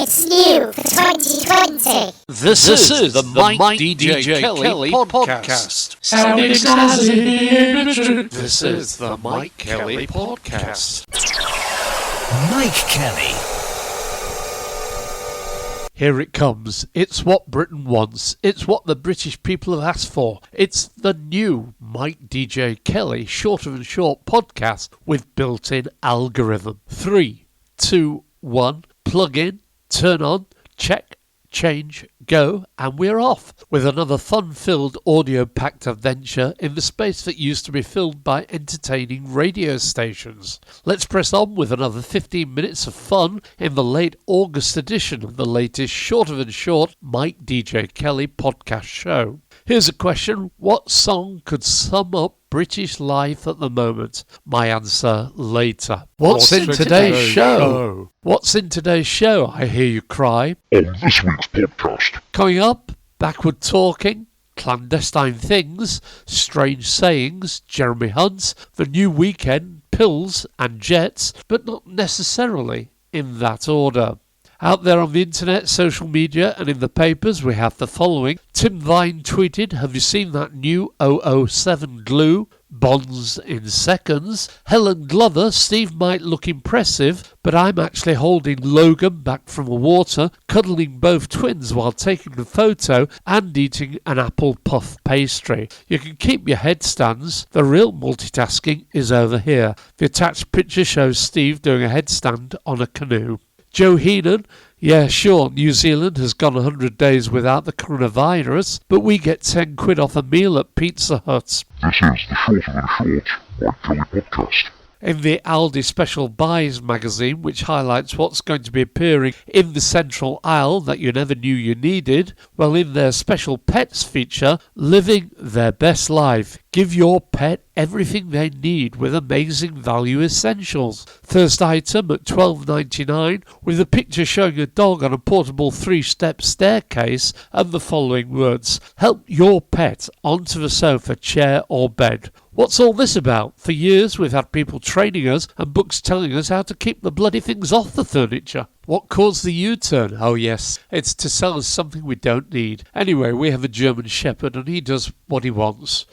It's new for 2020. This is the Mike DJ Kelly podcast. Sounding snazzy. This is the Mike Kelly podcast. Mike Kelly. Here it comes. It's what Britain wants. It's what the British people have asked for. It's the new Mike DJ Kelly Shorter and Short podcast with built-in algorithm. 3, 2, 1. Plug in, turn on, check, change, go, and we're off with another fun-filled audio-packed adventure in the space that used to be filled by entertaining radio stations. Let's press on with another 15 minutes of fun in the late August edition of the latest Shorter and Short Mike DJ Kelly podcast show. Here's a question: what song could sum up British life at the moment? My answer later. What's in today's show? What's in today's show, I hear you cry? On this week's podcast. Coming up, backward talking, clandestine things, strange sayings, Jeremy Hunt, the new weekend, pills and jets, but not necessarily in that order. Out there on the internet, social media and in the papers we have the following. Tim Vine tweeted, have you seen that new 007 glue? Bonds in seconds. Helen Glover, Steve might look impressive, but I'm actually holding Logan back from the water, cuddling both twins while taking the photo and eating an apple puff pastry. You can keep your headstands. The real multitasking is over here. The attached picture shows Steve doing a headstand on a canoe. Joe Heenan, yeah sure, New Zealand has gone 100 days without the coronavirus, but we get 10 quid off a meal at Pizza Hut. This is the Shorter and Short Mike Kelly podcast. In the Aldi Special Buys magazine, which highlights what's going to be appearing in the central aisle that you never knew you needed, well, in their special pets feature, Living Their Best Life. Give your pet everything they need with amazing value essentials. First item at $12.99 with a picture showing a dog on a portable 3-step staircase and the following words: help your pet onto the sofa, chair or bed. What's all this about? For years we've had people training us and books telling us how to keep the bloody things off the furniture. What caused the U-turn? Oh yes, it's to sell us something we don't need. Anyway, we have a German Shepherd and he does what he wants.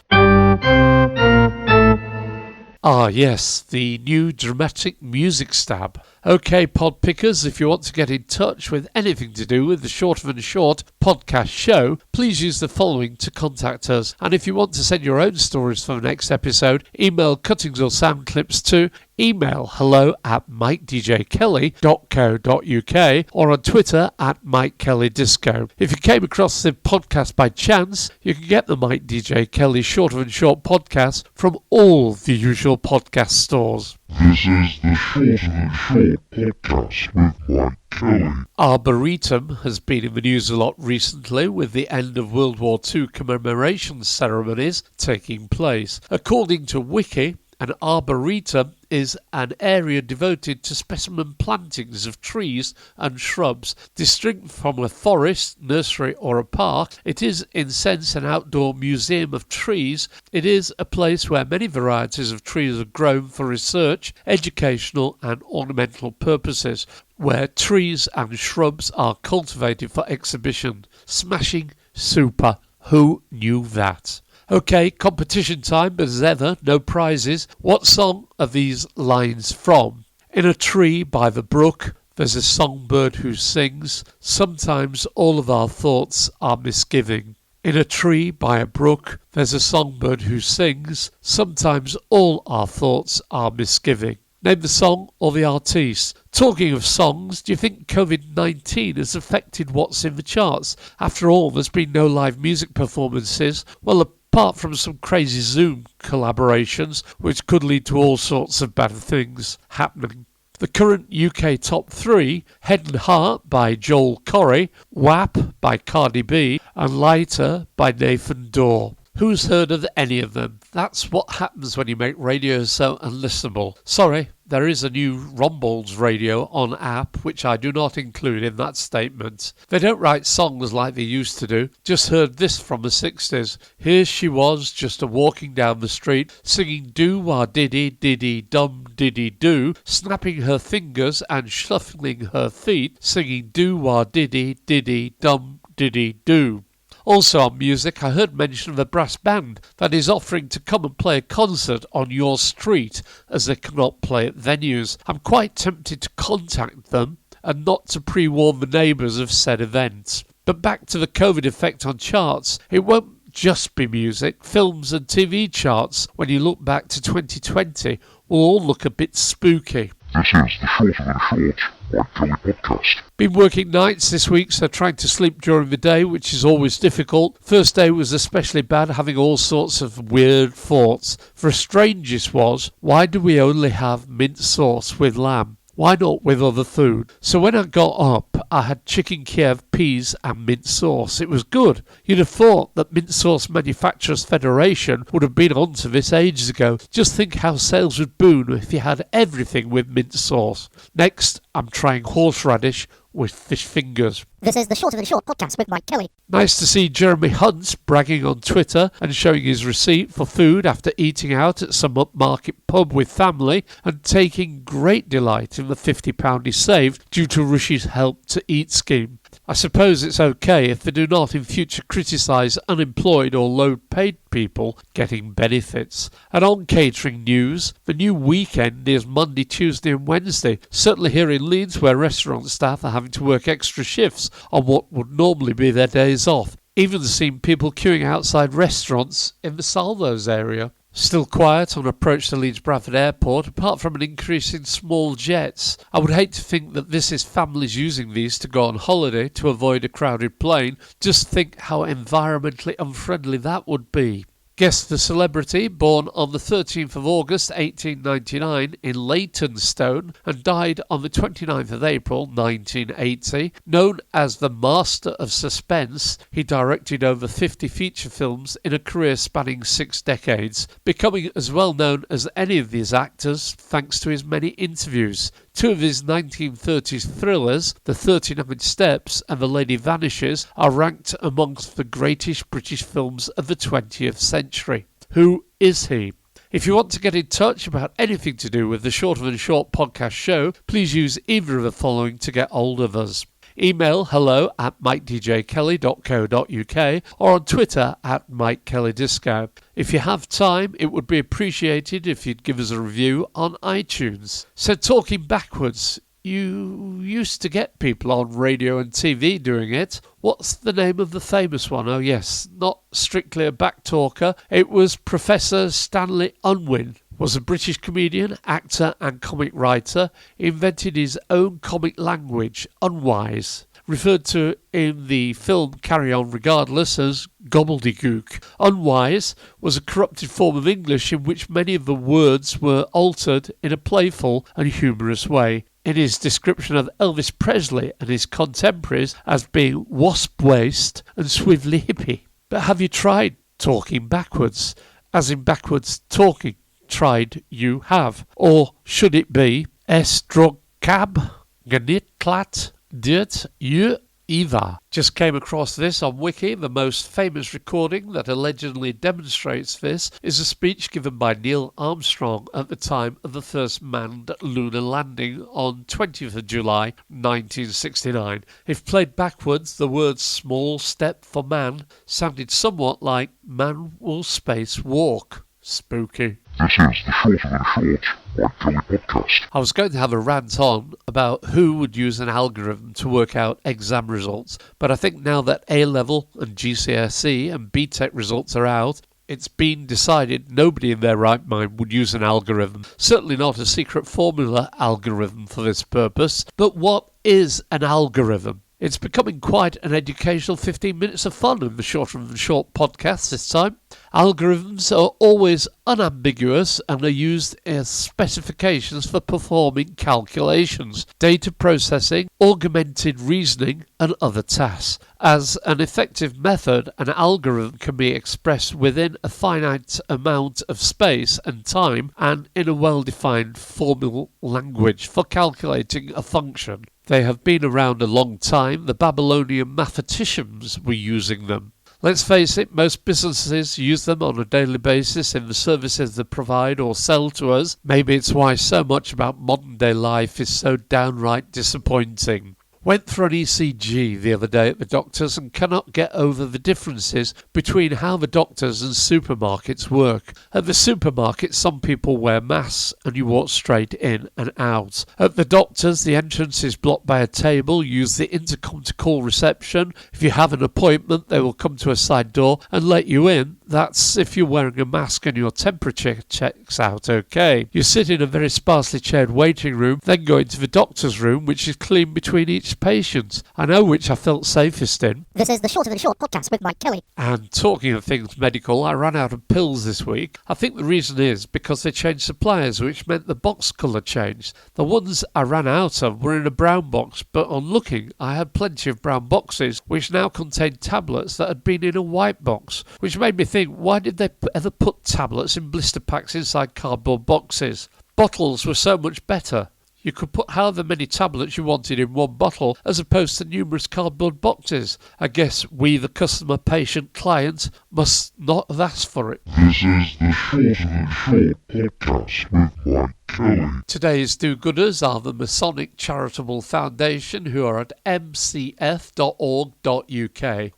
Ah yes, the new dramatic music stab. OK, pod pickers, if you want to get in touch with anything to do with the Shorter and Short podcast show, please use the following to contact us. And if you want to send your own stories for the next episode, email cuttings or sound clips to email hello@mikedjkelly.co.uk or on Twitter @MikeKellyDisco. If you came across the podcast by chance, you can get the Mike DJ Kelly Shorter and Short podcast from all the usual podcast stores. This is the Shorter and Short podcast with Mike Kelly. Arboretum has been in the news a lot recently with the end of World War II commemoration ceremonies taking place. According to Wiki, an arboretum is an area devoted to specimen plantings of trees and shrubs. Distinct from a forest, nursery or a park, it is in sense an outdoor museum of trees. It is a place where many varieties of trees are grown for research, educational and ornamental purposes, where trees and shrubs are cultivated for exhibition. Smashing super. Who knew that? OK, competition time, but as ever, no prizes. What song are these lines from? In a tree by the brook, there's a songbird who sings. Sometimes all of our thoughts are misgiving. In a tree by a brook, there's a songbird who sings. Sometimes all our thoughts are misgiving. Name the song or the artiste. Talking of songs, do you think COVID-19 has affected what's in the charts? After all, there's been no live music performances. Well, apart from some crazy Zoom collaborations, which could lead to all sorts of bad things happening. The current UK top 3, Head and Heart by Joel Corry, WAP by Cardi B, and Lighter by Nathan Dorr. Who's heard of any of them? That's what happens when you make radio so unlistenable. Sorry, there is a new Rumbles Radio On app, which I do not include in that statement. They don't write songs like they used to do. Just heard this from the 60s. Here she was, just a-walking down the street, singing do-wah-diddy-diddy-dum diddy-do, snapping her fingers and shuffling her feet, singing do-wah-diddy-diddy-dum diddy-do. Also on music, I heard mention of a brass band that is offering to come and play a concert on your street as they cannot play at venues. I'm quite tempted to contact them and not to pre-warn the neighbours of said events. But back to the COVID effect on charts, it won't just be music. Films and TV charts, when you look back to 2020, will all look a bit spooky. This is the Shorter Than Short Mike Kelly podcast. Been working nights this week, so trying to sleep during the day, which is always difficult. First day was especially bad, having all sorts of weird thoughts. The strangest was, why do we only have mint sauce with lamb? Why not with other food? So when I got up, I had chicken Kiev, peas and mint sauce. It was good. You'd have thought that Mint Sauce Manufacturers Federation would have been onto this ages ago. Just think how sales would boom if you had everything with mint sauce. Next, I'm trying horseradish with fish fingers. This is the Shorter Than Short podcast with Mike Kelly. Nice to see Jeremy Hunt bragging on Twitter and showing his receipt for food after eating out at some upmarket pub with family and taking great delight in the £50 he saved due to Rishi's Help to Eat scheme. I suppose it's okay if they do not in future criticise unemployed or low-paid people getting benefits. And on catering news, the new weekend is Monday, Tuesday and Wednesday, certainly here in Leeds where restaurant staff are having to work extra shifts on what would normally be their days off. Even seen people queuing outside restaurants in the Salvos area. Still quiet on approach to Leeds Bradford Airport, apart from an increase in small jets. I would hate to think that this is families using these to go on holiday to avoid a crowded plane. Just think how environmentally unfriendly that would be. Guess the celebrity, born on the 13th of August 1899 in Leytonstone and died on the 29th of April 1980. Known as the Master of Suspense, he directed over 50 feature films in a career spanning 6 decades, becoming as well known as any of these actors thanks to his many interviews. 2 of his 1930s thrillers, The 39 Steps and The Lady Vanishes, are ranked amongst the greatest British films of the 20th century. Who is he? If you want to get in touch about anything to do with the Shorter Than Short podcast show, please use either of the following to get hold of us. Email hello@MikeDJKelly.co.uk or on Twitter @MikeKellyDisco. If you have time, it would be appreciated if you'd give us a review on iTunes. So talking backwards, you used to get people on radio and TV doing it. What's the name of the famous one? Oh yes, not strictly a backtalker. It was Professor Stanley Unwin. Was a British comedian, actor and comic writer. He invented his own comic language, unwise, referred to in the film Carry On Regardless as gobbledygook. Unwise was a corrupted form of English in which many of the words were altered in a playful and humorous way. In his description of Elvis Presley and his contemporaries as being wasp-waist and swivelly hippie. But have you tried talking backwards, as in backwards talking? Tried you have? Or should it be Estrogab Gnitclat Dirt You Eva? Just came across this on Wiki. The most famous recording that allegedly demonstrates this is a speech given by Neil Armstrong at the time of the first manned lunar landing on 20th of July 1969. If played backwards, the words small step for man sounded somewhat like man will space walk. Spooky. This is the Shorter Than Short Mike Kelly podcast. I was going to have a rant on about who would use an algorithm to work out exam results, but I think now that A-level and GCSE and BTEC results are out, it's been decided nobody in their right mind would use an algorithm. Certainly not a secret formula algorithm for this purpose. But what is an algorithm? It's becoming quite an educational 15 minutes of fun in the Shorter Than Short podcast this time. Algorithms are always unambiguous and are used as specifications for performing calculations, data processing, augmented reasoning, and other tasks. As an effective method, an algorithm can be expressed within a finite amount of space and time and in a well-defined formal language for calculating a function. They have been around a long time. The Babylonian mathematicians were using them. Let's face it, most businesses use them on a daily basis in the services they provide or sell to us. Maybe it's why so much about modern day life is so downright disappointing. Went for an ECG the other day at the doctor's and cannot get over the differences between how the doctors and supermarkets work. At the supermarket, some people wear masks and you walk straight in and out. At the doctor's, the entrance is blocked by a table. Use the intercom to call reception. If you have an appointment, they will come to a side door and let you in. That's if you're wearing a mask and your temperature checks out okay. You sit in a very sparsely chaired waiting room, then go into the doctor's room, which is clean between each patient. I know which I felt safest in. This is the Shorter Than Short podcast with Mike Kelly. And talking of things medical, I ran out of pills this week. I think the reason is because they changed suppliers, which meant the box colour changed. The ones I ran out of were in a brown box, but on looking, I had plenty of brown boxes, which now contained tablets that had been in a white box, which made me think, why did they ever put tablets in blister packs inside cardboard boxes? Bottles were so much better. You could put however many tablets you wanted in one bottle as opposed to numerous cardboard boxes. I guess we, the customer, patient, client, must not have asked for it. This is the Shorter Than Short podcast with Mike Kelly. Today's do-gooders are the Masonic Charitable Foundation, who are at mcf.org.uk.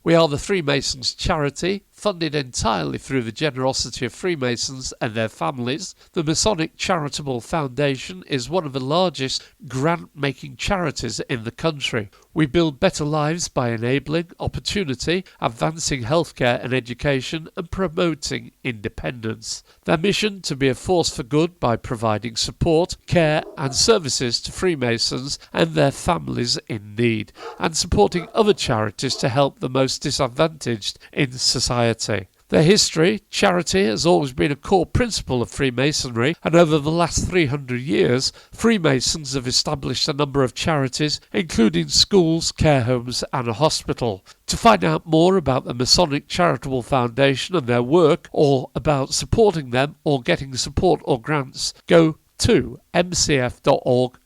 We are the Freemasons charity, funded entirely through the generosity of Freemasons and their families. The Masonic Charitable Foundation is one of the largest grant-making charities in the country. We build better lives by enabling opportunity, advancing healthcare and education, and promoting independence. Their mission to be a force for good by providing support, care and services to Freemasons and their families in need, and supporting other charities to help the most disadvantaged in society. Their history, charity, has always been a core principle of Freemasonry, and over the last 300 years, Freemasons have established a number of charities, including schools, care homes, and a hospital. To find out more about the Masonic Charitable Foundation and their work, or about supporting them or getting support or grants, go to mcf.org.uk.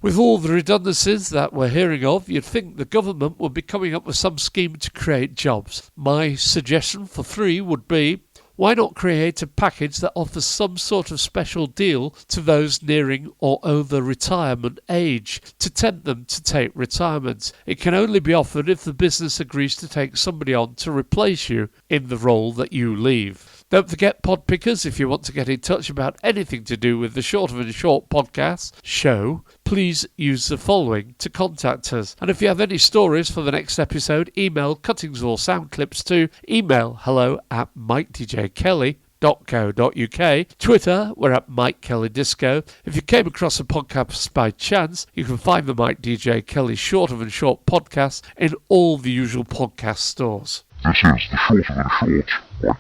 With all the redundancies that we're hearing of, you'd think the government would be coming up with some scheme to create jobs. My suggestion for 3 would be, why not create a package that offers some sort of special deal to those nearing or over retirement age to tempt them to take retirement? It can only be offered if the business agrees to take somebody on to replace you in the role that you leave. Don't forget, pod pickers, if you want to get in touch about anything to do with the Shorter Than Short podcast show, please use the following to contact us. And if you have any stories for the next episode, email cuttings or sound clips to email hello@mikedjkelly.co.uk. Twitter, we're at Mike Kelly Disco. If you came across a podcast by chance, you can find the Mike DJ Kelly Shorter Than Short podcast in all the usual podcast stores. This is the Shorter Than Short Mike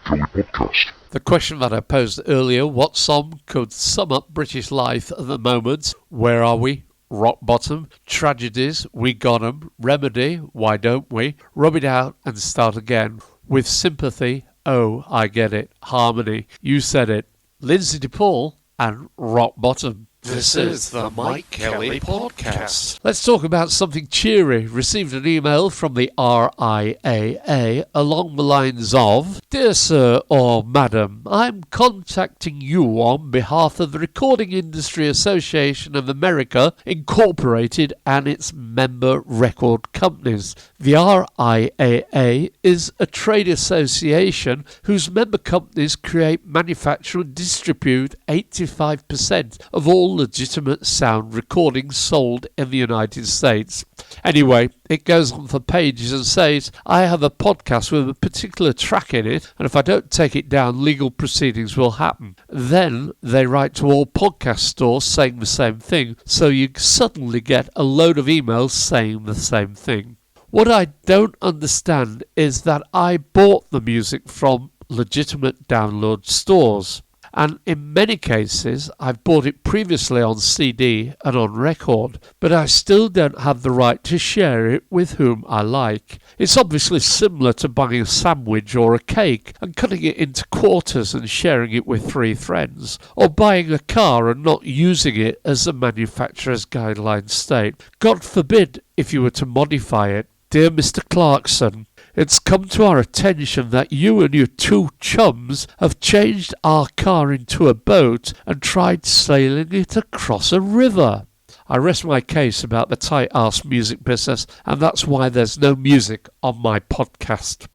Kelly podcast. The question that I posed earlier, what song could sum up British life at the moment? Where are we? Rock bottom. Tragedies, we got 'em. Remedy, why don't we? Rub it out and start again. With sympathy, oh, I get it. Harmony, you said it. Lindsay DePaul and Rock Bottom. This is the Mike Kelly Podcast. Let's talk about something cheery. Received an email from the RIAA along the lines of, Dear Sir or Madam, I'm contacting you on behalf of the Recording Industry Association of America Incorporated and its member record companies. The RIAA is a trade association whose member companies create, manufacture and distribute 85% of all legitimate sound recordings sold in the United States. Anyway, it goes on for pages and says, I have a podcast with a particular track in it, and if I don't take it down, legal proceedings will happen. Then they write to all podcast stores saying the same thing, so you suddenly get a load of emails saying the same thing. What I don't understand is that I bought the music from legitimate download stores. And in many cases, I've bought it previously on CD and on record, but I still don't have the right to share it with whom I like. It's obviously similar to buying a sandwich or a cake and cutting it into quarters and sharing it with 3 friends, or buying a car and not using it as the manufacturer's guidelines state. God forbid if you were to modify it. Dear Mr. Clarkson, it's come to our attention that you and your 2 chums have changed our car into a boat and tried sailing it across a river. I rest my case about the tight-arse music business, and that's why there's no music on my podcast.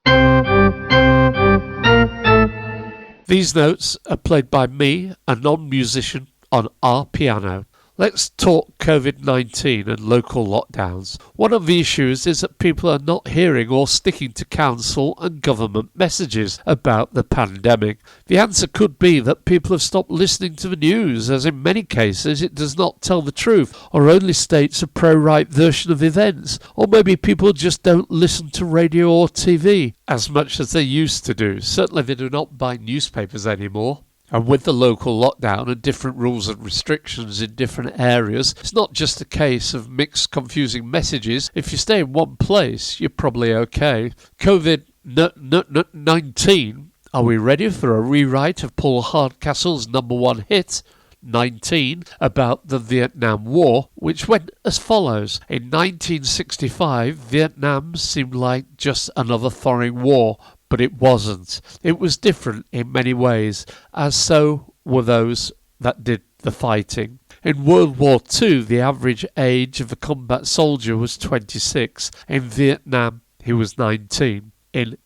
These notes are played by me, a non-musician, on our piano. Let's talk COVID-19 and local lockdowns. One of the issues is that people are not hearing or sticking to council and government messages about the pandemic. The answer could be that people have stopped listening to the news, as in many cases it does not tell the truth or only states a pro-right version of events. Or maybe people just don't listen to radio or TV as much as they used to do. Certainly they do not buy newspapers anymore. And with the local lockdown and different rules and restrictions in different areas, it's not just a case of mixed, confusing messages. If you stay in one place, you're probably okay. COVID-19, are we ready for a rewrite of Paul Hardcastle's #1 hit, 19, about the Vietnam War, which went as follows. In 1965, Vietnam seemed like just another foreign war, but it wasn't. It was different in many ways, as so were those that did the fighting. In World War II, the average age of a combat soldier was 26. In Vietnam, he was 19. In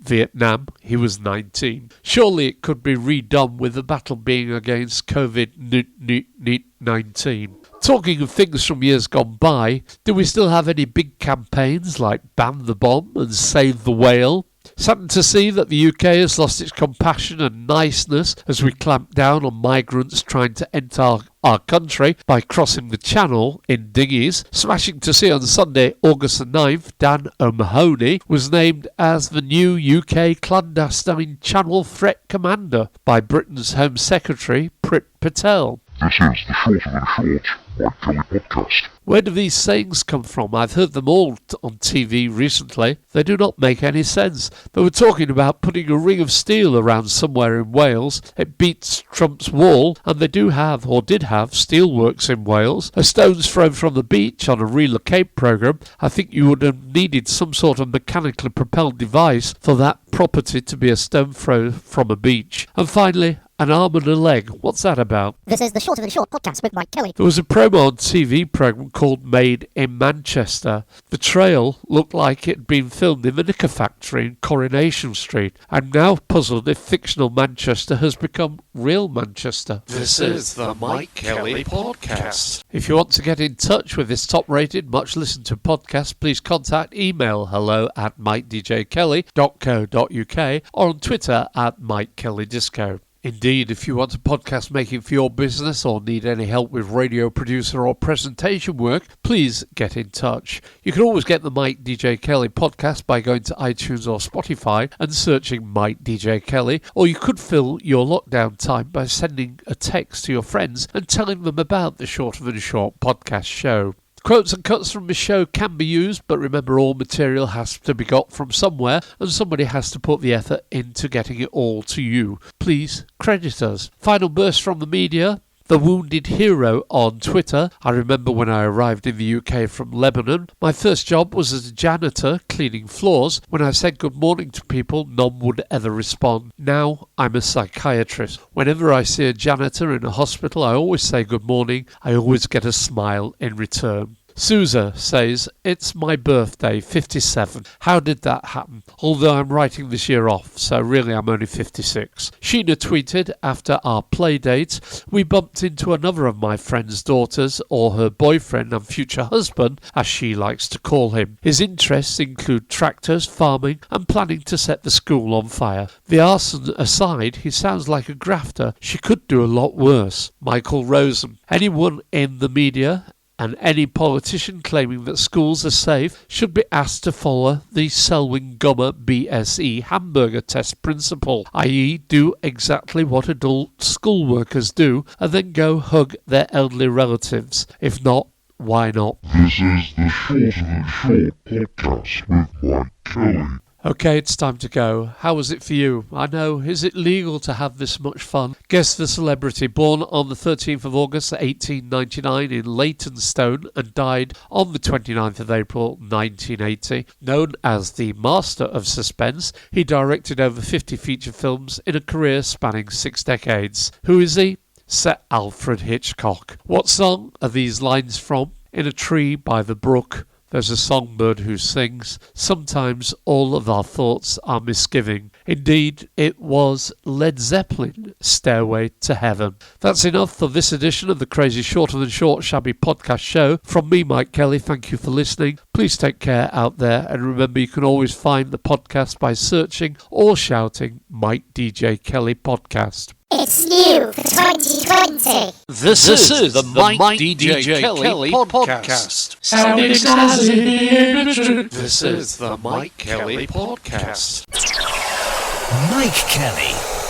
Vietnam, he was 19. Surely it could be redone with the battle being against COVID-19. Talking of things from years gone by, do we still have any big campaigns like Ban the Bomb and Save the Whale? Saddened to see that the UK has lost its compassion and niceness as we clamp down on migrants trying to enter our country by crossing the channel in dinghies. Smashing to see on Sunday, August the 9th, Dan O'Mahony was named as the new UK clandestine channel threat commander by Britain's Home Secretary Priti Patel. This is the Short of the Short Mike Kelly podcast. Where do these sayings come from? I've heard them all on TV recently. They do not make any sense. They were talking about putting a ring of steel around somewhere in Wales. It beats Trump's wall, and they do have, or did have, steelworks in Wales. A stone's thrown from the beach on a relocate programme. I think you would have needed some sort of mechanically propelled device for that property to be a stone throw from a beach. And finally, an arm and a leg. What's that about? This is the Short of the Short podcast with Mike Kelly. There was a promo on TV programme called Made in Manchester. The trail looked like it had been filmed in the knicker factory in Coronation Street. I'm now puzzled if fictional Manchester has become real Manchester. This is the Mike Kelly Podcast. If you want to get in touch with this top-rated, much-listened-to podcast, please contact email hello@mikedjkelly.co.uk or on Twitter @MikeKellyDisco. Indeed, if you want a podcast making for your business or need any help with radio producer or presentation work, please get in touch. You can always get the Mike DJ Kelly podcast by going to iTunes or Spotify and searching Mike DJ Kelly, or you could fill your lockdown time by sending a text to your friends and telling them about the Shorter Than Short podcast show. Quotes and cuts from the show can be used, but remember all material has to be got from somewhere and somebody has to put the effort into getting it all to you. Please credit us. Final burst from the media. The Wounded Hero on Twitter. I remember when I arrived in the UK from Lebanon. My first job was as a janitor cleaning floors. When I said good morning to people, none would ever respond. Now I'm a psychiatrist. Whenever I see a janitor in a hospital, I always say good morning. I always get a smile in return. Sousa says, it's my birthday, 57. How did that happen? Although I'm writing this year off, so really I'm only 56. Sheena tweeted, after our play date, we bumped into another of my friend's daughters, or her boyfriend and future husband, as she likes to call him. His interests include tractors, farming, and planning to set the school on fire. The arson aside, he sounds like a grafter. She could do a lot worse. Michael Rosen. Anyone in the media and any politician claiming that schools are safe should be asked to follow the Selwyn-Gummer BSE hamburger test principle, i.e. do exactly what adult school workers do and then go hug their elderly relatives. If not, why not? This is the Shorter Than Short podcast with Mike Kelly. Okay, it's time to go. How was it for you? I know, is it legal to have this much fun? Guess the celebrity, born on the 13th of August 1899 in Leytonstone and died on the 29th of April 1980. Known as the Master of Suspense, he directed over 50 feature films in a career spanning 6 decades. Who is he? Sir Alfred Hitchcock. What song are these lines from? In a tree by the brook, there's a songbird who sings, sometimes all of our thoughts are misgiving. Indeed, it was Led Zeppelin, Stairway to Heaven. That's enough for this edition of the Crazy Shorter Than Short Shabby podcast show. From me, Mike Kelly, thank you for listening. Please take care out there, and remember you can always find the podcast by searching or shouting Mike DJ Kelly Podcast. It's new for 2020. This is the Mike DJ Kelly podcast. Sounding excited. This is the Mike Kelly Podcast. Mike Kelly.